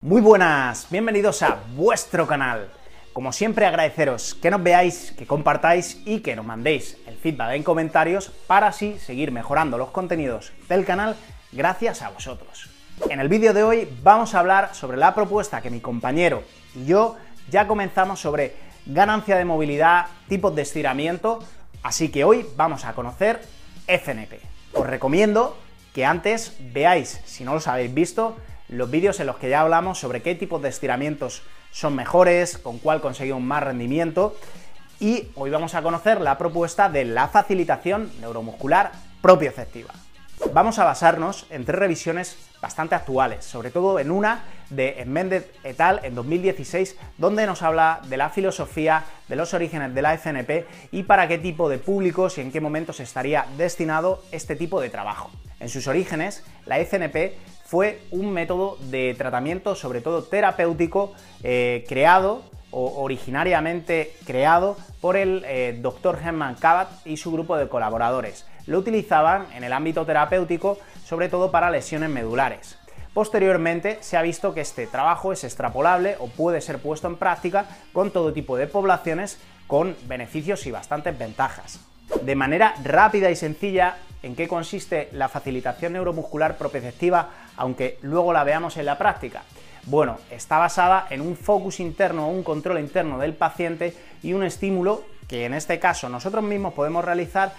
Muy buenas, bienvenidos a vuestro canal. Como siempre, agradeceros que nos veáis, que compartáis y que nos mandéis el feedback en comentarios para así seguir mejorando los contenidos del canal gracias a vosotros. En el vídeo de hoy vamos a hablar sobre la propuesta que mi compañero y yo ya comenzamos sobre ganancia de movilidad, tipos de estiramiento, así que hoy vamos a conocer FNP. Os recomiendo que antes veáis, si no los habéis visto, los vídeos en los que ya hablamos sobre qué tipos de estiramientos son mejores, con cuál conseguimos más rendimiento, y hoy vamos a conocer la propuesta de la facilitación neuromuscular propioceptiva. Vamos a basarnos en tres revisiones bastante actuales, sobre todo en una de Mendes et al. En 2016, donde nos habla de la filosofía, de los orígenes de la FNP y para qué tipo de públicos y en qué momentos estaría destinado este tipo de trabajo. En sus orígenes, la FNP fue un método de tratamiento, sobre todo terapéutico, creado o originariamente creado por el Dr. Herman Kabat y su grupo de colaboradores. Lo utilizaban en el ámbito terapéutico, sobre todo para lesiones medulares. Posteriormente se ha visto que este trabajo es extrapolable o puede ser puesto en práctica con todo tipo de poblaciones con beneficios y bastantes ventajas. De manera rápida y sencilla, ¿en qué consiste la facilitación neuromuscular propioceptiva, aunque luego la veamos en la práctica? Bueno, está basada en un focus interno o un control interno del paciente y un estímulo que en este caso nosotros mismos podemos realizar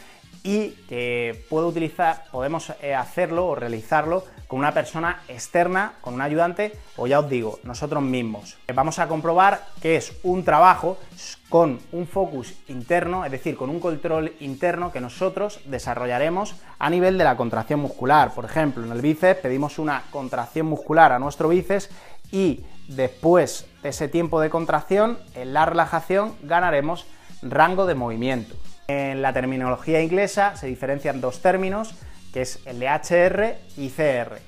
y que podemos hacerlo o realizarlo con una persona externa, con un ayudante o ya os digo, nosotros mismos. Vamos a comprobar que es un trabajo con un focus interno, es decir, con un control interno que nosotros desarrollaremos a nivel de la contracción muscular. Por ejemplo, en el bíceps pedimos una contracción muscular a nuestro bíceps y después de ese tiempo de contracción, en la relajación ganaremos rango de movimiento. En la terminología inglesa se diferencian dos términos, que es el de HR y CR.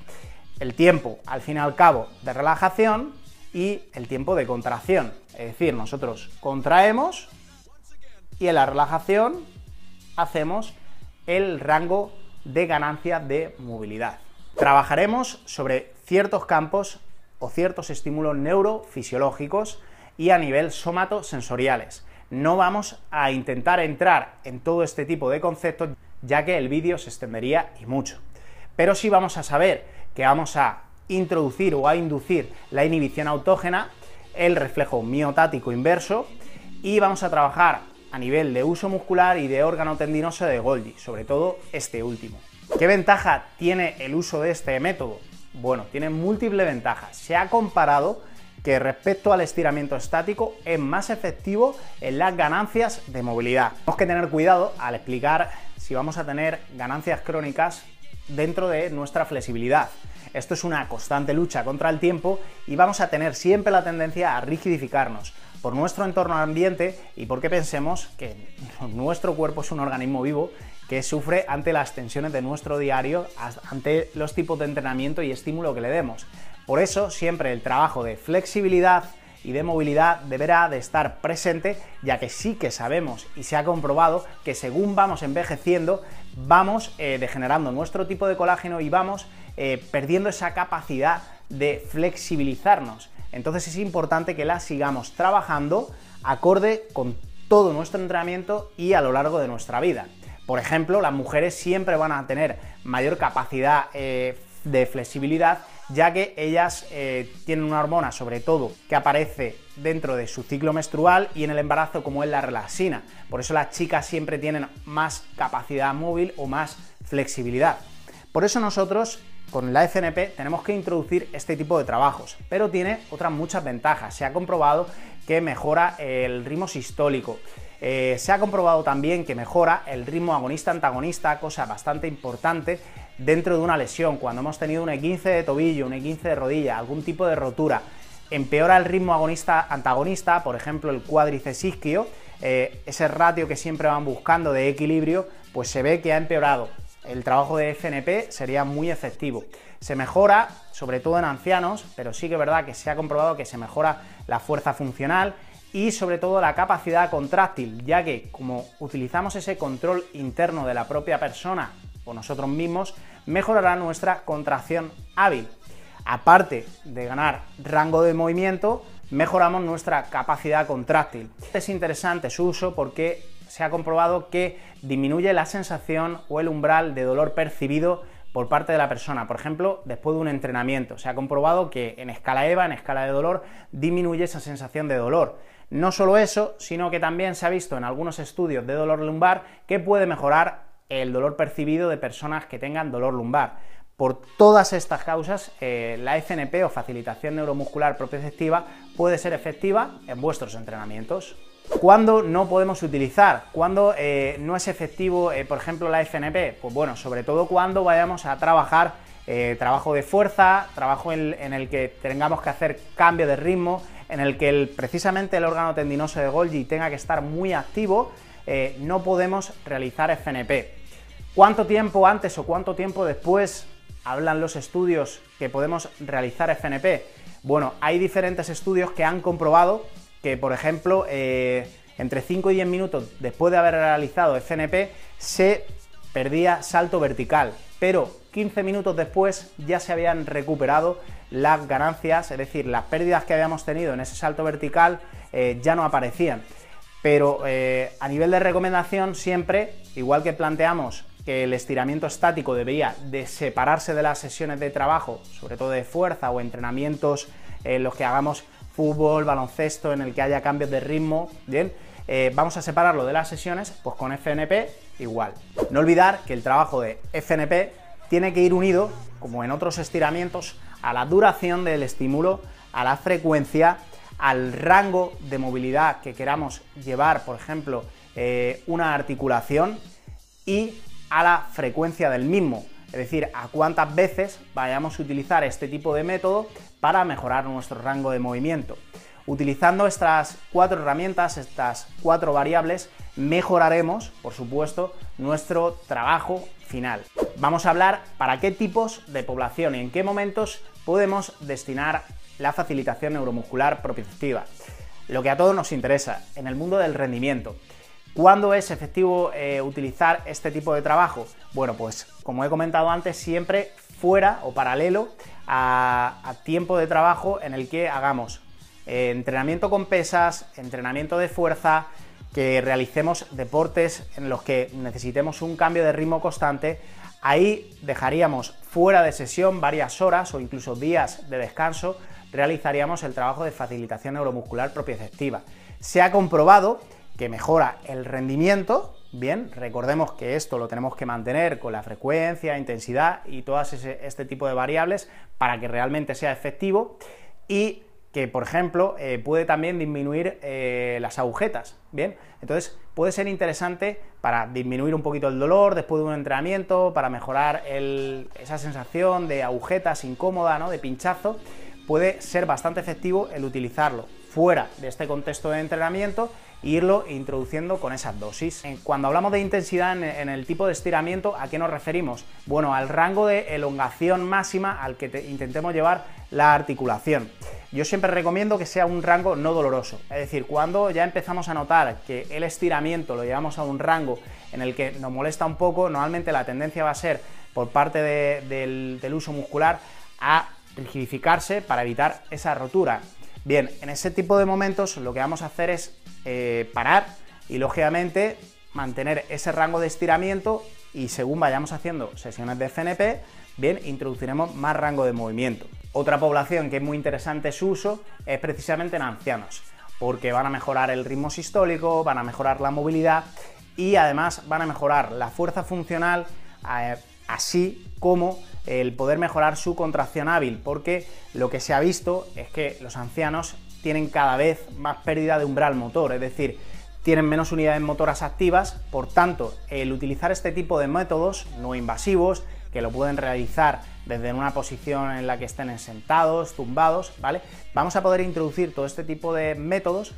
El tiempo, al fin y al cabo, de relajación y el tiempo de contracción. Es decir, nosotros contraemos y en la relajación hacemos el rango de ganancia de movilidad. Trabajaremos sobre ciertos campos o ciertos estímulos neurofisiológicos y a nivel somatosensoriales. No vamos a intentar entrar en todo este tipo de conceptos, ya que el vídeo se extendería y mucho. Pero sí vamos a saber que vamos a introducir o a inducir la inhibición autógena, el reflejo miotático inverso, y vamos a trabajar a nivel de uso muscular y de órgano tendinoso de Golgi, sobre todo este último. ¿Qué ventaja tiene el uso de este método? Bueno, tiene múltiples ventajas. Se ha comparado que respecto al estiramiento estático es más efectivo en las ganancias de movilidad. Tenemos que tener cuidado al explicar si vamos a tener ganancias crónicas dentro de nuestra flexibilidad. Esto es una constante lucha contra el tiempo y vamos a tener siempre la tendencia a rigidificarnos por nuestro entorno ambiente y porque pensemos que nuestro cuerpo es un organismo vivo que sufre ante las tensiones de nuestro diario, ante los tipos de entrenamiento y estímulo que le demos. Por eso, siempre el trabajo de flexibilidad y de movilidad deberá de estar presente, ya que sí que sabemos y se ha comprobado que según vamos envejeciendo, vamos degenerando nuestro tipo de colágeno y vamos perdiendo esa capacidad de flexibilizarnos. Entonces es importante que la sigamos trabajando acorde con todo nuestro entrenamiento y a lo largo de nuestra vida. Por ejemplo, las mujeres siempre van a tener mayor capacidad de flexibilidad, ya que ellas tienen una hormona, sobre todo, que aparece dentro de su ciclo menstrual y en el embarazo, como es la relaxina. Por eso las chicas siempre tienen más capacidad móvil o más flexibilidad. Por eso nosotros, con la FNP, tenemos que introducir este tipo de trabajos, pero tiene otras muchas ventajas. Se ha comprobado que mejora el ritmo sistólico. Se ha comprobado también que mejora el ritmo agonista-antagonista, cosa bastante importante dentro de una lesión. Cuando hemos tenido un E15 de tobillo, un E15 de rodilla, algún tipo de rotura, empeora el ritmo agonista-antagonista, por ejemplo el cuádriceps isquio, ese ratio que siempre van buscando de equilibrio, pues se ve que ha empeorado. El trabajo de FNP sería muy efectivo. Se mejora, sobre todo en ancianos, pero sí que es verdad que se ha comprobado que se mejora la fuerza funcional y sobre todo la capacidad contráctil, ya que como utilizamos ese control interno de la propia persona o nosotros mismos, mejorará nuestra contracción hábil. aparte de ganar rango de movimiento, mejoramos nuestra capacidad contráctil. Es interesante su uso porque se ha comprobado que disminuye la sensación o el umbral de dolor percibido por parte de la persona. Por ejemplo, después de un entrenamiento, se ha comprobado que en escala EVA, en escala de dolor, disminuye esa sensación de dolor. No solo eso, sino que también se ha visto en algunos estudios de dolor lumbar que puede mejorar el dolor percibido de personas que tengan dolor lumbar. Por todas estas causas, la FNP o facilitación neuromuscular propioceptiva puede ser efectiva en vuestros entrenamientos. ¿Cuándo no podemos utilizar? ¿Cuándo no es efectivo, por ejemplo, la FNP? Pues bueno, sobre todo cuando vayamos a trabajar trabajo de fuerza, trabajo en el que tengamos que hacer cambio de ritmo, en el que precisamente el órgano tendinoso de Golgi tenga que estar muy activo, no podemos realizar FNP. ¿Cuánto tiempo antes o cuánto tiempo después hablan los estudios que podemos realizar FNP? Bueno, hay diferentes estudios que han comprobado que, por ejemplo, entre 5 y 10 minutos después de haber realizado FNP se perdía salto vertical, pero 15 minutos después ya se habían recuperado las ganancias, es decir, las pérdidas que habíamos tenido en ese salto vertical ya no aparecían. Pero a nivel de recomendación siempre, igual que planteamos que el estiramiento estático debería de separarse de las sesiones de trabajo, sobre todo de fuerza o entrenamientos en los que hagamos fútbol, baloncesto, en el que haya cambios de ritmo, bien, vamos a separarlo de las sesiones, pues con FNP igual. No olvidar que el trabajo de FNP tiene que ir unido, como en otros estiramientos, a la duración del estímulo, a la frecuencia, al rango de movilidad que queramos llevar, por ejemplo, una articulación, y a la frecuencia del mismo, es decir, a cuántas veces vayamos a utilizar este tipo de método para mejorar nuestro rango de movimiento. Utilizando estas 4 herramientas, estas 4 variables, mejoraremos, por supuesto, nuestro trabajo final. Vamos a hablar para qué tipos de población y en qué momentos podemos destinar la facilitación neuromuscular propioceptiva. Lo que a todos nos interesa, en el mundo del rendimiento. ¿Cuándo es efectivo utilizar este tipo de trabajo? Bueno, pues como he comentado antes, siempre fuera o paralelo a tiempo de trabajo en el que hagamos entrenamiento con pesas, entrenamiento de fuerza, que realicemos deportes en los que necesitemos un cambio de ritmo constante. Ahí dejaríamos fuera de sesión varias horas o incluso días de descanso, realizaríamos el trabajo de facilitación neuromuscular propioceptiva. Se ha comprobado que mejora el rendimiento, bien, recordemos que esto lo tenemos que mantener con la frecuencia, intensidad y todas este tipo de variables para que realmente sea efectivo, y que, por ejemplo, puede también disminuir las agujetas, bien, entonces puede ser interesante para disminuir un poquito el dolor después de un entrenamiento, para mejorar esa sensación de agujetas incómoda, ¿no?, de pinchazo. Puede ser bastante efectivo el utilizarlo fuera de este contexto de entrenamiento e irlo introduciendo con esas dosis. Cuando hablamos de intensidad en el tipo de estiramiento, ¿a qué nos referimos? Bueno, al rango de elongación máxima al que intentemos llevar la articulación. Yo siempre recomiendo que sea un rango no doloroso, es decir, cuando ya empezamos a notar que el estiramiento lo llevamos a un rango en el que nos molesta un poco, normalmente la tendencia va a ser por parte del uso muscular a rigidificarse para evitar esa rotura. Bien, en ese tipo de momentos lo que vamos a hacer es parar y lógicamente mantener ese rango de estiramiento, y según vayamos haciendo sesiones de FNP, bien, introduciremos más rango de movimiento. Otra población que es muy interesante su uso es precisamente en ancianos, porque van a mejorar el ritmo sistólico, van a mejorar la movilidad y además van a mejorar la fuerza funcional, así como el poder mejorar su contracción hábil, porque lo que se ha visto es que los ancianos tienen cada vez más pérdida de umbral motor, es decir, tienen menos unidades motoras activas. Por tanto, el utilizar este tipo de métodos no invasivos, que lo pueden realizar desde una posición en la que estén sentados, tumbados, ¿vale? Vamos a poder introducir todo este tipo de métodos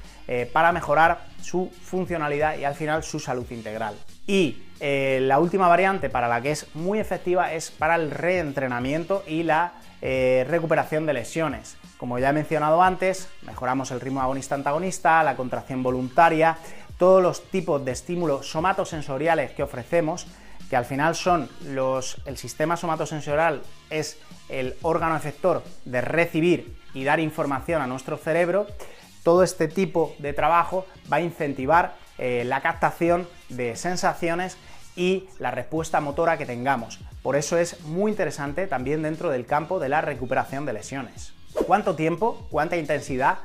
para mejorar su funcionalidad y al final su salud integral. Y la última variante para la que es muy efectiva es para el reentrenamiento y la recuperación de lesiones. Como ya he mencionado antes, mejoramos el ritmo agonista-antagonista, la contracción voluntaria, todos los tipos de estímulos somatosensoriales que ofrecemos que al final son el sistema somatosensorial es el órgano efector de recibir y dar información a nuestro cerebro, todo este tipo de trabajo va a incentivar la captación de sensaciones y la respuesta motora que tengamos. Por eso es muy interesante también dentro del campo de la recuperación de lesiones. ¿Cuánto tiempo? ¿Cuánta intensidad?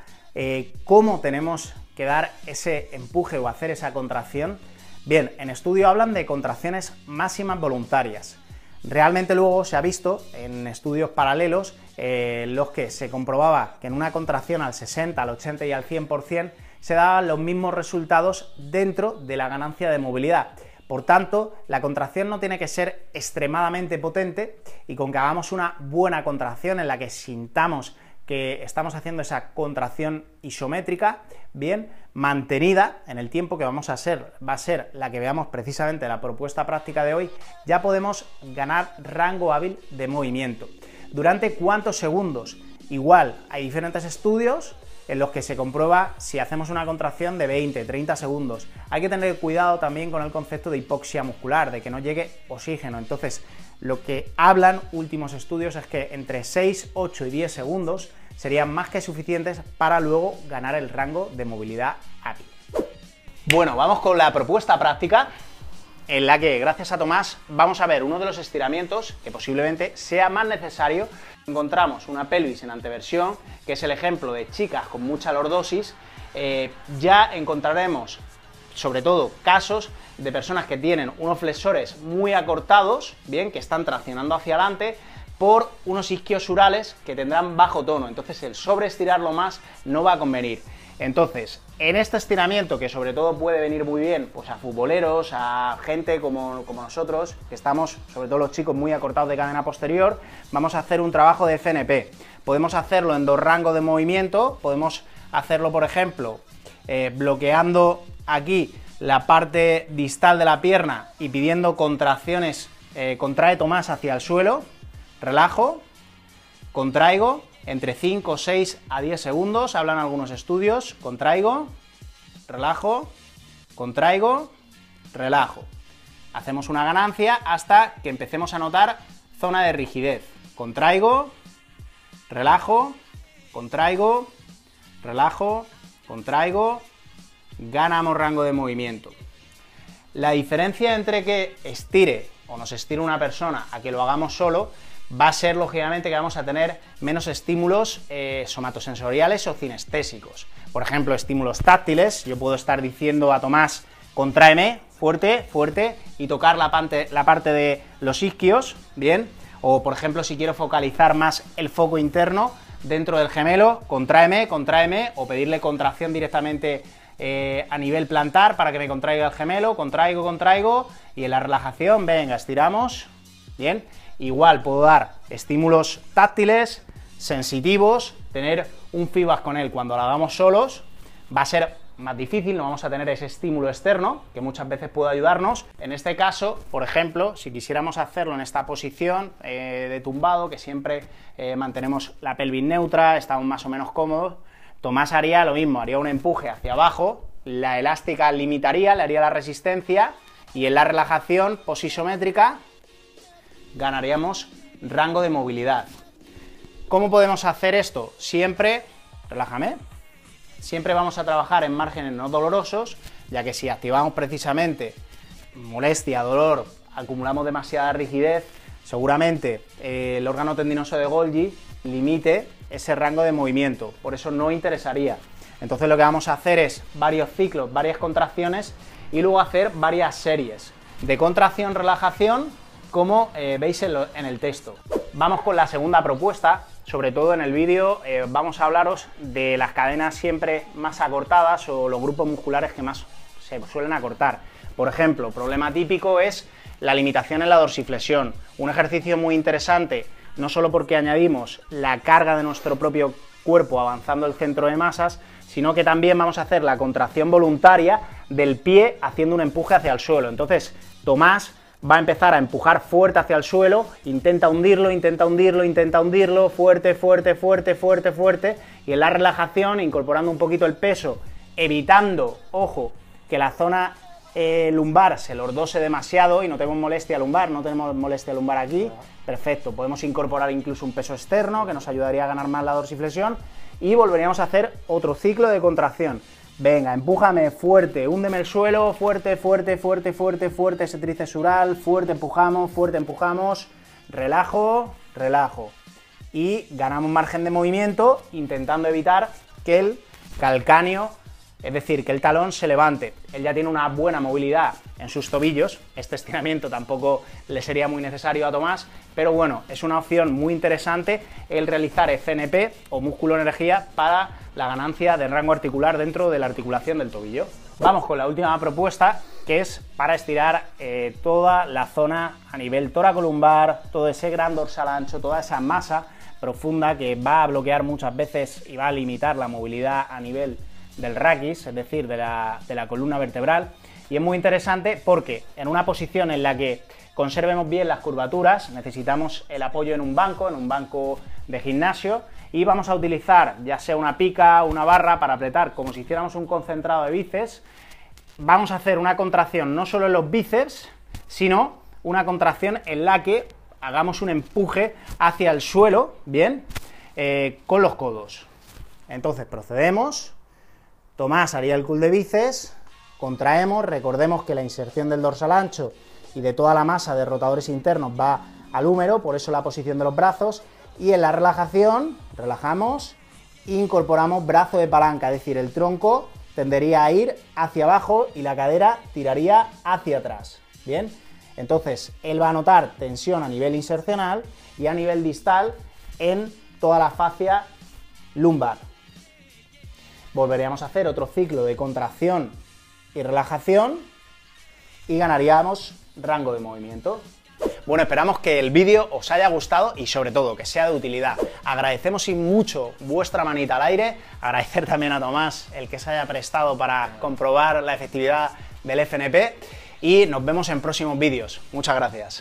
¿Cómo tenemos que dar ese empuje o hacer esa contracción? Bien, en estudio hablan de contracciones máximas voluntarias. Realmente luego se ha visto en estudios paralelos los que se comprobaba que en una contracción al 60, al 80 y al 100% se daban los mismos resultados dentro de la ganancia de movilidad. Por tanto, la contracción no tiene que ser extremadamente potente y con que hagamos una buena contracción en la que sintamos que estamos haciendo esa contracción isométrica, bien, mantenida en el tiempo que va a ser la que veamos precisamente en la propuesta práctica de hoy, ya podemos ganar rango hábil de movimiento. ¿Durante cuántos segundos? Igual, hay diferentes estudios en los que se comprueba si hacemos una contracción de 20, 30 segundos. Hay que tener cuidado también con el concepto de hipoxia muscular, de que no llegue oxígeno. Entonces, lo que hablan últimos estudios es que entre 6, 8 y 10 segundos serían más que suficientes para luego ganar el rango de movilidad hábil. Bueno, vamos con la propuesta práctica, en la que, gracias a Tomás, vamos a ver uno de los estiramientos que posiblemente sea más necesario. Encontramos una pelvis en anteversión, que es el ejemplo de chicas con mucha lordosis. Ya encontraremos, sobre todo, casos de personas que tienen unos flexores muy acortados, bien, que están traccionando hacia adelante, por unos isquiosurales que tendrán bajo tono. Entonces, el sobreestirarlo más no va a convenir. Entonces, en este estiramiento, que sobre todo puede venir muy bien pues a futboleros, a gente como nosotros, que estamos, sobre todo los chicos, muy acortados de cadena posterior, vamos a hacer un trabajo de FNP. Podemos hacerlo en dos rangos de movimiento, podemos hacerlo, por ejemplo, bloqueando aquí la parte distal de la pierna y pidiendo contracciones, contrae Tomás hacia el suelo, relajo, contraigo, entre 5, 6 a 10 segundos, hablan algunos estudios, contraigo, relajo, contraigo, relajo. Hacemos una ganancia hasta que empecemos a notar zona de rigidez. Contraigo, relajo, contraigo, relajo, contraigo, ganamos rango de movimiento. La diferencia entre que estire o nos estire una persona a que lo hagamos solo va a ser, lógicamente, que vamos a tener menos estímulos somatosensoriales o cinestésicos. Por ejemplo, estímulos táctiles. Yo puedo estar diciendo a Tomás, contráeme, fuerte, fuerte, y tocar la parte de los isquios, bien. O, por ejemplo, si quiero focalizar más el foco interno dentro del gemelo, contráeme, contráeme, o pedirle contracción directamente a nivel plantar para que me contraiga el gemelo, contraigo, contraigo, y en la relajación, venga, estiramos, bien. Igual puedo dar estímulos táctiles, sensitivos, tener un feedback con él cuando lo hagamos solos. Va a ser más difícil, no vamos a tener ese estímulo externo, que muchas veces puede ayudarnos. En este caso, por ejemplo, si quisiéramos hacerlo en esta posición de tumbado, que siempre mantenemos la pelvis neutra, estamos más o menos cómodos, Tomás haría lo mismo, haría un empuje hacia abajo, la elástica limitaría, le haría la resistencia, y en la relajación posisométrica ganaríamos rango de movilidad. ¿Cómo podemos hacer esto? Siempre, relájame, siempre vamos a trabajar en márgenes no dolorosos, ya que si activamos precisamente molestia, dolor, acumulamos demasiada rigidez, seguramente el órgano tendinoso de Golgi limite ese rango de movimiento, por eso no interesaría. Entonces lo que vamos a hacer es varios ciclos, varias contracciones y luego hacer varias series de contracción, relajación, como veis en el texto. Vamos con la segunda propuesta. Sobre todo en el vídeo vamos a hablaros de las cadenas siempre más acortadas o los grupos musculares que más se suelen acortar. Por ejemplo, problema típico es la limitación en la dorsiflexión. Un ejercicio muy interesante, no solo porque añadimos la carga de nuestro propio cuerpo avanzando el centro de masas, sino que también vamos a hacer la contracción voluntaria del pie haciendo un empuje hacia el suelo. Entonces, Tomás va a empezar a empujar fuerte hacia el suelo, intenta hundirlo, intenta hundirlo, intenta hundirlo, fuerte, fuerte, fuerte, fuerte, fuerte, y en la relajación, incorporando un poquito el peso, evitando, ojo, que la zona lumbar se lordose demasiado y no tenemos molestia lumbar, no tenemos molestia lumbar aquí, perfecto, podemos incorporar incluso un peso externo que nos ayudaría a ganar más la dorsiflexión y volveríamos a hacer otro ciclo de contracción. Venga, empújame fuerte, húndeme el suelo, fuerte, fuerte, fuerte, fuerte, fuerte, ese tríceps sural, fuerte, empujamos, relajo, relajo. Y ganamos margen de movimiento intentando evitar que el calcáneo, es decir, que el talón se levante. Él ya tiene una buena movilidad en sus tobillos, este estiramiento tampoco le sería muy necesario a Tomás, pero bueno, es una opción muy interesante el realizar FNP o músculo energía para la ganancia de rango articular dentro de la articulación del tobillo. Vamos con la última propuesta, que es para estirar toda la zona a nivel toracolumbar, todo ese gran dorsal ancho, toda esa masa profunda que va a bloquear muchas veces y va a limitar la movilidad a nivel del raquis, es decir, de la columna vertebral, y es muy interesante porque en una posición en la que conservemos bien las curvaturas necesitamos el apoyo en un banco de gimnasio, y vamos a utilizar ya sea una pica o una barra para apretar como si hiciéramos un concentrado de bíceps. Vamos a hacer una contracción no solo en los bíceps, sino una contracción en la que hagamos un empuje hacia el suelo, bien, con los codos. Entonces procedemos. Tomás haría el curl de bíceps, contraemos, recordemos que la inserción del dorsal ancho y de toda la masa de rotadores internos va al húmero, por eso la posición de los brazos, y en la relajación, relajamos, incorporamos brazo de palanca, es decir, el tronco tendería a ir hacia abajo y la cadera tiraría hacia atrás, ¿bien? Entonces, él va a notar tensión a nivel insercional y a nivel distal en toda la fascia lumbar. Volveríamos a hacer otro ciclo de contracción y relajación y ganaríamos rango de movimiento. Bueno, esperamos que el vídeo os haya gustado y sobre todo que sea de utilidad. Agradecemos y mucho vuestra manita al aire, agradecer también a Tomás el que se haya prestado para comprobar la efectividad del FNP y nos vemos en próximos vídeos. Muchas gracias.